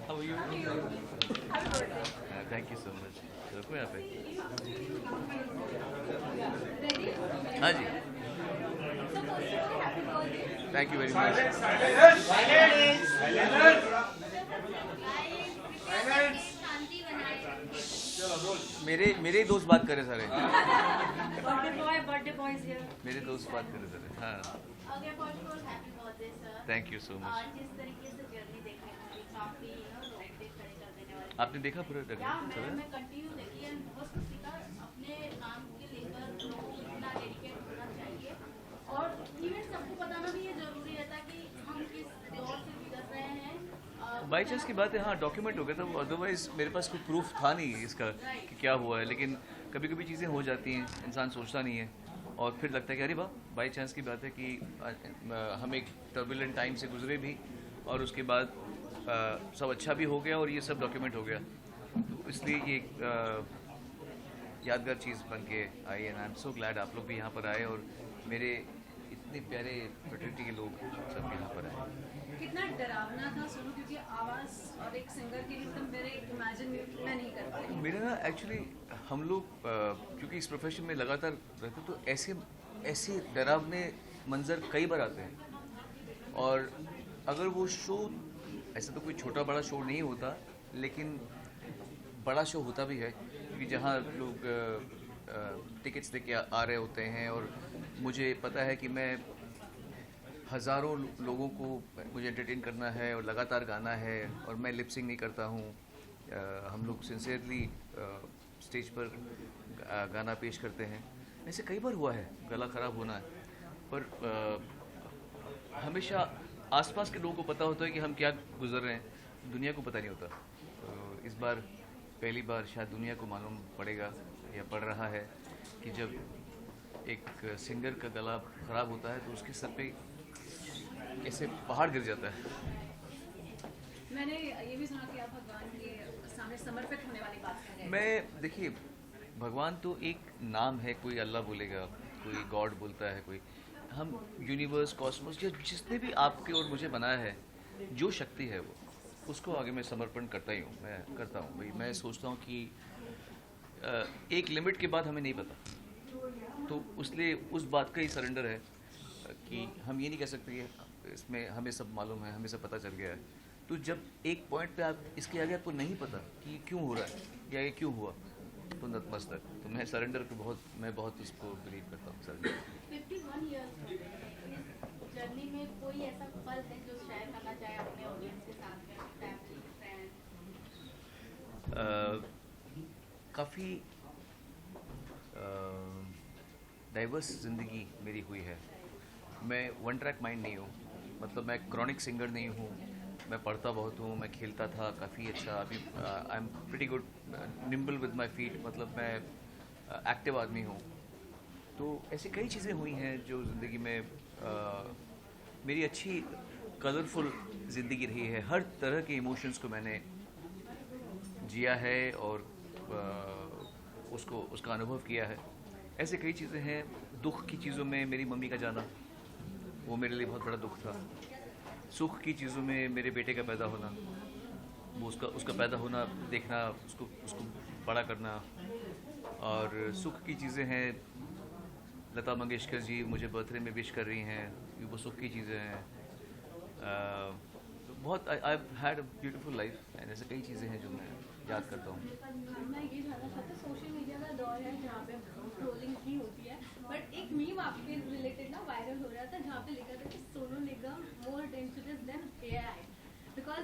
How are you? Thank you so much. रुको यहाँ पे. हाँ जी. Thank you very much. मेरे मेरे ही दोस्त बात करे सारे. Birthday boy is here. मेरे दोस्त बात करे सारे. हाँ. Okay, first of all, happy birthday, sir. Thank you so much. जिस तरीके से जर्नी देखने को मिली, काफी रोंगटे खड़े कर देने वाली. आपने देखा पूरा मैं कंटिन्यू देखी है. बहुत कुछ सीखा. अपने काम के लेकर लोगों को इतना डेडिकेट होना चाहिए और इवन सबको बताना भी ये जरूरी रहता कि हम किस दौर से गुजर रहे हैं. बाई चांस की बात है. हाँ, डॉक्यूमेंट हो गया था. अदरवाइज मेरे पास कोई प्रूफ था नहीं इसका कि क्या हुआ है. लेकिन कभी कभी चीज़ें हो जाती हैं, इंसान सोचता नहीं है और फिर लगता है कि अरे वाह, बाई चांस की बात है कि हम एक टर्बुलेंट टाइम से गुजरे भी और उसके बाद सब अच्छा भी हो गया और ये सब डॉक्यूमेंट हो गया. तो इसलिए ये यादगार चीज़ बन के आई. And I am so glad आप लोग भी यहाँ पर आए और मेरे इतने प्यारे फ्रेटर्निटी के लोग सब यहाँ पर आए. कितना डरावना था सुनो, क्योंकि आवाज़ और एक सिंगर के लिए तो मेरे इमेजिन मैं नहीं कर पाई. मेरा ना एक्चुअली हम लोग क्योंकि इस प्रोफेशन में लगातार रहते तो ऐसे ऐसे डरावने मंजर कई बार आते हैं. और अगर वो शो ऐसा तो कोई छोटा बड़ा शो नहीं होता, लेकिन बड़ा शो होता भी है क्योंकि जहाँ लोग टिकट्स लेके आ रहे होते हैं और मुझे पता है कि मैं हज़ारों लोगों को मुझे एंटरटेन करना है और लगातार गाना है और मैं लिपसिंग नहीं करता हूँ. हम लोग सिंसियरली स्टेज पर गाना पेश करते हैं. ऐसे कई बार हुआ है गला ख़राब होना है, पर हमेशा आसपास के लोगों को पता होता है कि हम क्या गुजर रहे हैं, दुनिया को पता नहीं होता. तो इस बार पहली बार शायद दुनिया को मालूम पड़ेगा या पड़ रहा है कि जब एक सिंगर का गला ख़राब होता है तो उसके सर पे ऐसे पहाड़ गिर जाता है. मैंने ये भी सुना कि आप भगवान के सामने समर्पित होने वाली बात कर रहे हैं. मैं देखिए, भगवान तो एक नाम है. कोई अल्लाह बोलेगा, कोई गॉड बोलता है, कोई हम यूनिवर्स, कॉस्मोस, जिसने भी आपके और मुझे बनाया है, जो शक्ति है वो उसको आगे मैं समर्पण करता ही हूँ. मैं करता हूँ भाई. मैं सोचता हूँ कि एक लिमिट के बाद हमें नहीं पता, तो इसलिए उस बात का ही सरेंडर है कि हम ये नहीं कह सकते कि इसमें हमें सब मालूम है, हमें सब पता चल गया है. तो जब एक पॉइंट पे आप इसके आगे आपको नहीं पता कि ये क्यों हो रहा है या ये क्यों हुआ, तो नतमस्तक. तो मैं सरेंडर को मैं बहुत उसको बिलीव करता हूँ. सर 51 ईयर्स इस जर्नी में कोई ऐसा पल है जो शेयर करना चाहे अपने ऑडियंस के साथ में, फैमिली, फ्रेंड्स? काफ़ी डाइवर्स ज़िंदगी मेरी हुई है. मैं वन ट्रैक माइंड नहीं हूँ. मतलब मैं क्रॉनिक सिंगर नहीं हूँ. मैं पढ़ता बहुत हूँ, मैं खेलता था काफ़ी अच्छा. अभी I am pretty good nimble with my feet. मतलब मैं एक्टिव आदमी हूँ. तो ऐसी कई चीज़ें हुई हैं जो ज़िंदगी में मेरी अच्छी कलरफुल ज़िंदगी रही है. हर तरह के इमोशंस को मैंने जिया है और उसका अनुभव किया है. ऐसे कई चीज़ें हैं. दुख की चीज़ों में मेरी मम्मी का जाना, वो मेरे लिए बहुत बड़ा दुख था. सुख की चीज़ों में मेरे बेटे का पैदा होना, वो उसका पैदा होना देखना, उसको बड़ा करना. और सुख की चीज़ें हैं, लता मंगेशकर जी मुझे बर्थडे में विश कर रही हैं, वो सुख की चीज़ें हैं. बहुत I had a beautiful life. And ऐसे कई चीज़ें हैं जो मैं याद करता हूँ. मैं ये जानना चाहता हूँ, सोशल मीडिया का दौर है जहाँ पे ट्रोलिंग ही होती है, बट एक मीम आपके रिलेटेड ना वायरल हो रहा था जहाँ पे लिखा था कि Sonu Nigam more dangerous than AI because.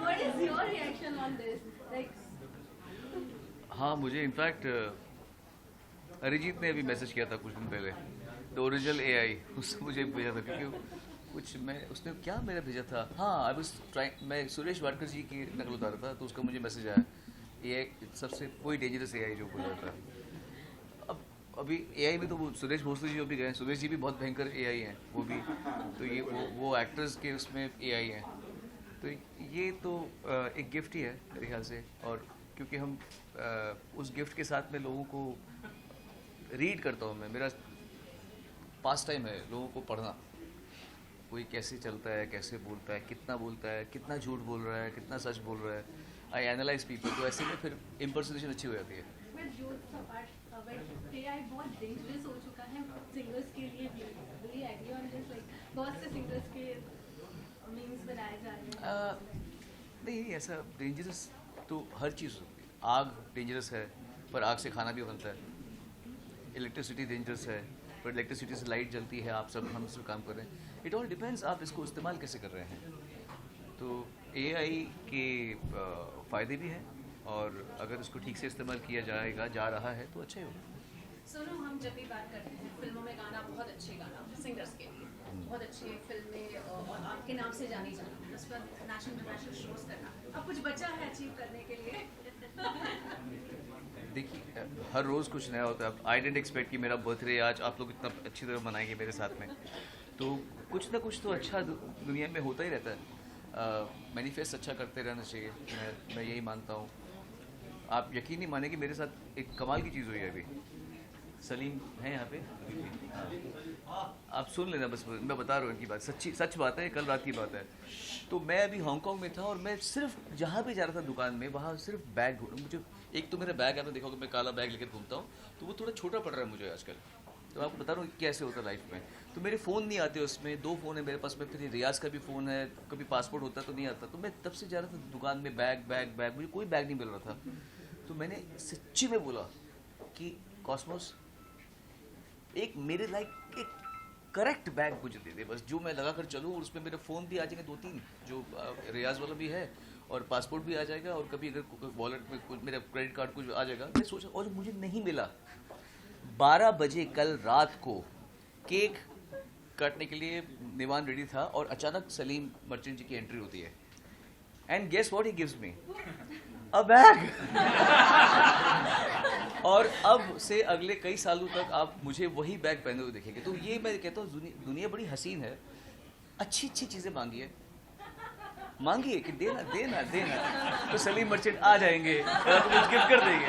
What is your reaction on this? Like हाँ, मुझे इनफैक्ट अरिजीत ने अभी मैसेज किया था कुछ दिन पहले, द ओरिजिनल एआई. उसने मुझे भेजा था क्योंकि उसने क्या मेरा भेजा था. हाँ, आई वाज ट्राइंग. मैं सुरेश वाडकर जी की नकल उतारा था तो उसका मुझे मैसेज आया, एआई सबसे कोई डेंजरस एआई जो बोल रहा था. अब अभी एआई में तो वो सुरेश भोसले जी भी गए, सुरेश जी भी बहुत भयंकर एआई हैं वो भी, तो ये वो एक्टर्स के उसमें एआई हैं, तो ये तो एक गिफ्ट ही है मेरे ख्याल से। और क्योंकि हम उस गिफ्ट के साथ में लोगों को रीड करता हूँ, मैं, मेरा पास टाइम है लोगों को पढ़ना, कोई कैसे चलता है, कैसे बोलता है, कितना झूठ बोल रहा है, कितना सच बोल रहा है, आई एनालाइज पीपल, तो ऐसे में फिर इम्पर्सनेशन अच्छी हो जाती है। बट जो सपाट एआई बहुत डेंजरस हो चुका है सिंगर्स के लिए भी, really agree on this, like बहुत से सिंगर्स के मीम्स बनाए जा रहे हैं। नहीं, ऐसा डेंजरस तो हर चीज़ होती है। आग डेंजरस है, पर आग से खाना भी बनता है। इलेक्ट्रिसिटी डेंजरस है, पर इलेक्ट्रिसिटी से लाइट जलती है, हम सब काम कर रहे हैं। इट ऑल डिपेंड्स आप इसको इस्तेमाल कैसे कर रहे हैं। तो एआई के फ़ायदे भी हैं, और अगर इसको ठीक से इस्तेमाल किया जा रहा है तो अच्छा ही होगा। सुनो, हम जब भी बात करते हैं फिल्मों में गाना, बहुत अच्छे गाना सिंगर्स के लिए, बहुत अच्छे फिल्में और आपके नाम से जानी जाना, उस पर नेशनल इंटरनेशनल शोज करना, अब कुछ बचा है अचीव करने के लिए? देखिए, हर रोज़ कुछ नया होता है। आई डेंट एक्सपेक्ट कि मेरा बर्थडे आज आप लोग इतना अच्छी तरह मनाएंगे मेरे साथ में, तो कुछ ना कुछ तो अच्छा दुनिया में होता ही रहता है। मैनिफेस्ट अच्छा करते रहना चाहिए, मैं यही मानता हूँ। आप यकीन नहीं मानेंगे, मेरे साथ एक कमाल की चीज़ हुई है अभी। सलीम है यहाँ पे, आप सुन लेना, बस मैं बता रहा हूँ इनकी बात, सच बात है, कल रात की बात है। तो मैं अभी हांगकांग में था, और मैं सिर्फ जहाँ भी जा रहा था दुकान में, वहाँ सिर्फ बैग ढूंढ, मुझे एक तो मेरा बैग, आपने देखा होगा मैं काला बैग लेकर घूमता हूँ, तो वो थोड़ा छोटा पड़ रहा है मुझे आजकल। तो आपको बता रहा हूँ कैसे होता है लाइफ में। तो मेरे फ़ोन नहीं आते उसमें, 2 फ़ोन है मेरे पास में, फिर रियाज का भी फ़ोन है, कभी पासपोर्ट होता तो नहीं आता। तो मैं तब से जा रहा था दुकान में, बैग, मुझे कोई बैग नहीं मिल रहा था। तो मैंने सच्ची में बोला कि कॉस्मोस एक मेरे लाइक एक करेक्ट बैग मुझे दे दे, बस जो मैं लगा कर चलूँ, और उसमें मेरे फ़ोन भी आ जाएंगे 2-3, जो रियाज वाला भी है, और पासपोर्ट भी आ जाएगा, और कभी अगर वॉलेट में कुछ मेरा क्रेडिट कार्ड कुछ आ जाएगा। मैं सोचा, और मुझे नहीं मिला। 12 बजे कल रात को केक काटने के लिए निवान रेडी था, और अचानक सलीम मर्चेंट जी की एंट्री होती है, and guess what he gives me, a bag. और अब से अगले कई सालों तक आप मुझे वही बैग पहने हुए देखेंगे। तो ये मैं कहता हूँ, दुनिया बड़ी हसीन है। अच्छी चीज़ें मांगिए कि देना तो सलीम मर्चेंट आ जाएंगे और आपको कुछ गिफ्ट कर देंगे।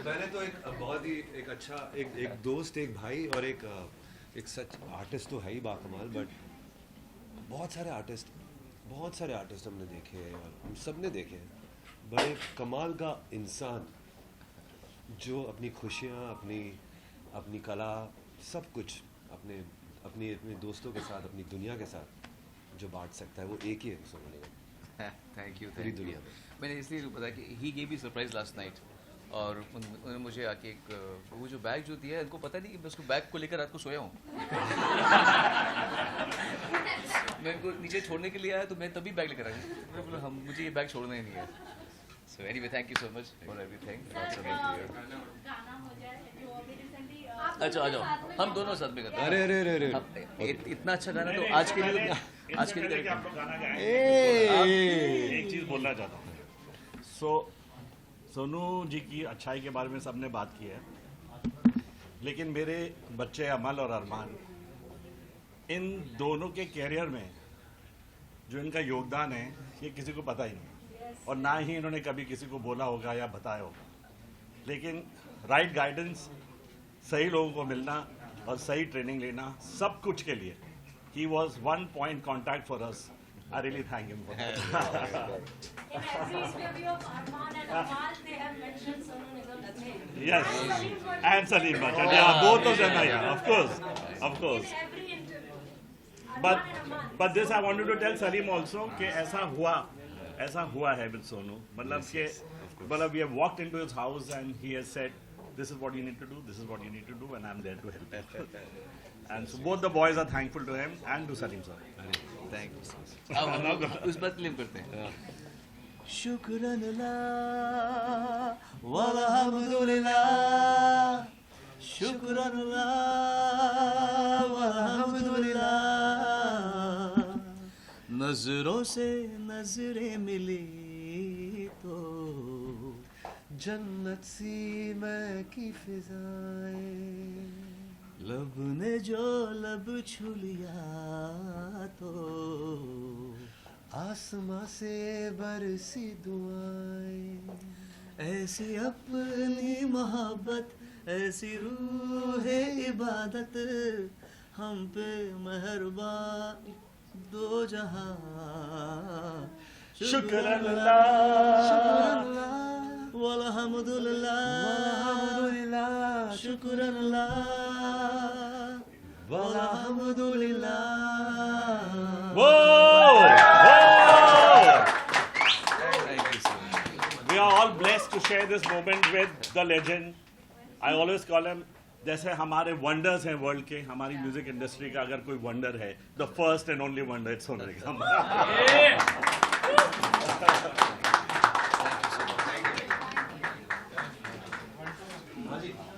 मैंने तो एक बहुत ही एक अच्छा एक दोस्त, एक भाई, और एक सच आर्टिस्ट तो है ही बाकमाल, बट बहुत सारे आर्टिस्ट हमने देखे हैं, और हम सब ने देखे हैं। बड़े कमाल का इंसान जो अपनी खुशियाँ, अपनी कला, सब कुछ अपने दोस्तों के साथ, अपनी दुनिया के साथ जो बांट सकता है, वो एक ही है सोनू निगम। थैंक यू पूरी दुनिया में। मैंने इसलिए बताया कि he gave me surprise last night, और उन्होंने मुझे आके वो जो बैग जो दिया है, उनको पता नहीं कि मैं उसको बैग को लेकर रात को सोया हूँ। मैं इनको नीचे छोड़ने के लिए आया, तो मैं तभी बैग लेकर आया। मैं बोला मुझे ये बैग छोड़ना ही नहीं है। So anyway, thank you so much for everything. गाना हो जाए जो अभी रिसेंटली अच्छा, आ जाओ, हम दोनों साथ में करते हैं। अरे इतना अच्छा गाना तो आज के लिए आप लोग गाना गाएंगे, एक चीज बोलना चाहता हूँ। सोनू जी की अच्छाई के बारे में सबने बात की है, लेकिन मेरे बच्चे अमल और अरमान, इन दोनों के कैरियर में जो इनका योगदान है, ये किसी को पता ही नहीं, और ना ही इन्होंने कभी किसी को बोला होगा या बताया होगा। लेकिन राइट गाइडेंस, सही लोगों को मिलना और सही ट्रेनिंग लेना, सब कुछ के लिए he was one point contact for us. I really thank him for that. in every interview of Arman and Amal, they have mentioned Sonu Nigam's name. Yes, And Salim Bhatt. and Salim Bhatt. Yeah, both of them are here, of course. In every interview. But Arman and Amal. but this I wanted to tell Salim also कि ऐसा हुआ है with Sonu. मतलब we have walked into his house and he has said, this is what you need to do, this is what you need to do, and I'm there to help you. And so both the boys are thankful to him and to Salim sir. Thank you. अब हम लोग उस बात claim करते हैं। शुक्रन अल्लाह वल्हम्दुलिल्लाह, शुक्रन अल्लाह वल्हम्दुलिल्लाह, नजरों से नजरें मिली तो जन्नत सी मैं की फिजाएं, लब ने जो लब छू लिया तो आसमां से बरसी दुआएं, ऐसी अपनी मोहब्बत, ऐसी रूह इबादत, हम पे मेहरबान दो जहां। शुक्र अल्लाह, वल्हम्दुलिल्लाह, शुक्र अल्लाह, वल्हम्दुलिल्लाह। Whoa! Thank you so much. We are all blessed to share this moment with the legend. I always call him, जैसे हमारे वंडर्स हैं वर्ल्ड के, हमारी म्यूजिक इंडस्ट्री का अगर कोई वंडर है, the first and only wonder it's Sonu Nigam. Thank you so much.